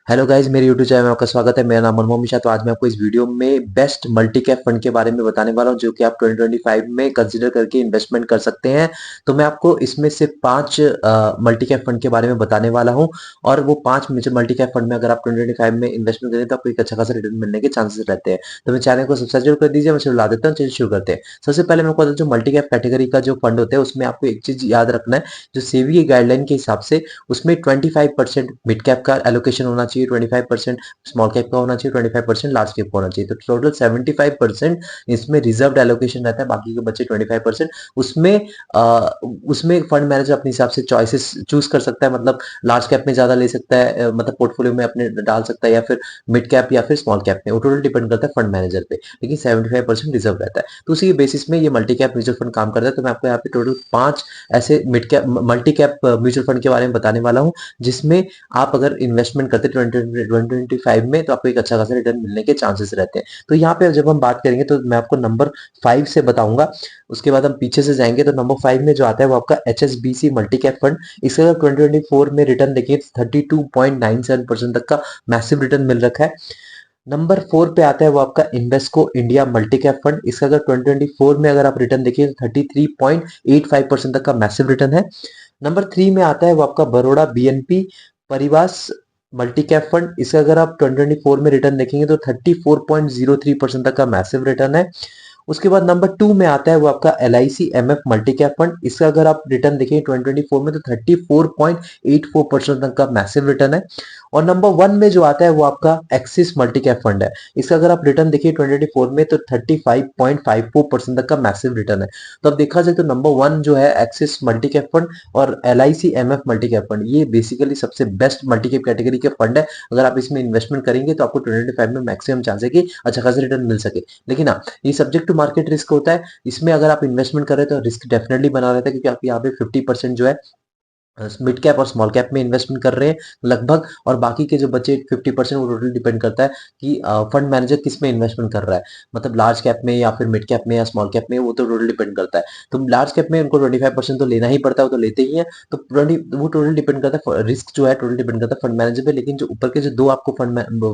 Hello guys, मेरे YouTube channel में आपका स्वागत है। मेरा नाम मनमोहन मिश्रा। तो आज मैं आपको इस वीडियो में बेस्ट मल्टी कैप फंड के बारे में बताने वाला हूं, जो कि आप 2025 में कंसीडर करके इन्वेस्टमेंट कर सकते हैं। तो मैं आपको इसमें से 5 मल्टी कैप फंड के बारे में बताने वाला हूं, और वो 5 मल्टी कैप फंड में अगर आप 2025 में इन्वेस्टमेंट करें तो आपको एक अच्छा खासा रिटर्न मिलने के चांसेस रहते हैं। तो मेरे चैनल को सब्सक्राइब जरूर कर दीजिए। मैं शुरू ला देता हूँ, चलिए शुरू करते हैं। सबसे पहले मैं आपको जो मल्टी कैप कैटेगरी का जो फंड होता है उसमें आपको एक चीज याद रखना है। जो सेबी की गाइडलाइन के हिसाब से उसमें 25% मिड कैप का एलोकेशन होना चाहिए, 25% स्मॉल कैप का होना चाहिए, 25% लार्ज कैप का होना चाहिए। तो टोटल 75% इसमें रिजर्व एलोकेशन रहता है, बाकी के बचे 25%। उसमें उसमें फंड मैनेजर अपने हिसाब से चॉइसेस चूज कर सकता है, मतलब लार्ज कैप में ज्यादा ले सकता है, मतलब पोर्टफोलियो में अपने डाल सकता है, या फिर मिड कैप या फिर स्मॉल कैप में। वो टोटल डिपेंड करता है फंड मैनेजर पे, लेकिन 75% रिजर्व रहता है। तो उसी के बेसिस में ये मल्टी कैप म्यूचुअल फंड काम करता है। तो मैं आपको यहाँ पे टोटल 5 ऐसे mid cap multi cap mutual fund के बारे में बताने वाला हूँ, जिसमें आप अगर इन्वेस्टमेंट करते 2025 में तो आपको एक अच्छा खासा रिटर्न मिलने के चांसेस रहते हैं। तो यहाँ पे जब हम बात करेंगे तो मैं आपको नंबर 5 से बताऊंगा, उसके बाद हम पीछे से जाएंगे। तो नंबर 5 में जो आता है वो आपका HSBC मल्टी कैप फंड। इसका अगर 2024 में रिटर्न देखिए 32.97% तक का मैसिव रिटर्न मिल रखा है। नंबर 4 पे आता है वो आपका Invesco India multi cap fund. इसका अगर 2024 में अगर आप रिटर्न देखिए तो 33.85% तक का मैसिव रिटर्न है। नंबर 3 में आता है वो आपका Baroda BNP परिवास multi cap fund. इसका अगर आप 2024 में रिटर्न देखेंगे तो 34.03% तक का मैसिव रिटर्न है। उसके बाद नंबर 2 में आता है वो आपका LIC MF multi cap fund. इसका अगर आप रिटर्न देखें 2024 में तो 34.84% तक का मैसिव रिटर्न है। और नंबर 1 में जो आता है वो आपका एक्सिस मल्टी कैप फंड है। इसका अगर आप रिटर्न देखिए 2024 में तो 35.54% तक का मैसिव रिटर्न है। तो अब देखा जाए तो नंबर 1 जो है एक्सिस मल्टी कैप फंड और LIC MF multi cap fund, ये बेसिकली सबसे बेस्ट मल्टी कैप कैटेगरी के फंड है। अगर आप इसमें इन्वेस्टमेंट करेंगे तो आपको 2025 में मैक्सिमम चांस है कि अच्छा खासा रिटर्न मिल सके। लेकिन हाँ, ये सब्जेक्ट टू मार्केट रिस्क होता है। इसमें अगर आप इन्वेस्टमेंट कर रहे हैं तो रिस्क डेफिनेटली बना रहता है, क्योंकि आप यहाँ पे 50% जो है मिड कैप और स्मॉल कैप में इन्वेस्टमेंट कर रहे हैं लगभग, और बाकी के जो बचे 50% वो टोटल डिपेंड करता है कि फंड मैनेजर किस में इन्वेस्टमेंट कर रहा है, मतलब लार्ज कैप में या फिर मिड कैप में या स्मॉल कैप में, वो तो टोटल डिपेंड करता है। तो लार्ज कैप में उनको 25% तो लेना ही पड़ता है, वो तो लेते ही है। तो 20 वो टोटल डिपेंड करता है, रिस्क जो है टोटल डिपेंड करता है फंड मैनेजर पे। लेकिन जो ऊपर के जो दो आपको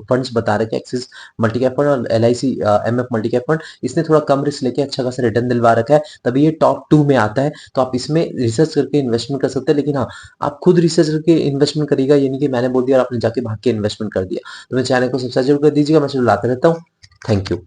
फंड्स बता रहे थे, एक्सिस मल्टी कैप फंड और LIC MF multi cap fund, इसने थोड़ा कम रिस्क लेके अच्छा खासा रिटर्न दिलवा रखा है, तभी ये टॉप 2 में आता है। तो आप इसमें रिसर्च करके इन्वेस्टमेंट कर सकते हैं। लेकिन हाँ, आप खुद रिसर्च करके इन्वेस्टमेंट करिएगा, ये नहीं कि मैंने बोल दिया और आपने जाके भाग के इन्वेस्टमेंट कर दिया। तो मेरे चैनल को सब्सक्राइब जरूर कर दीजिएगा। मैं लाते रहता हूँ। Thank you.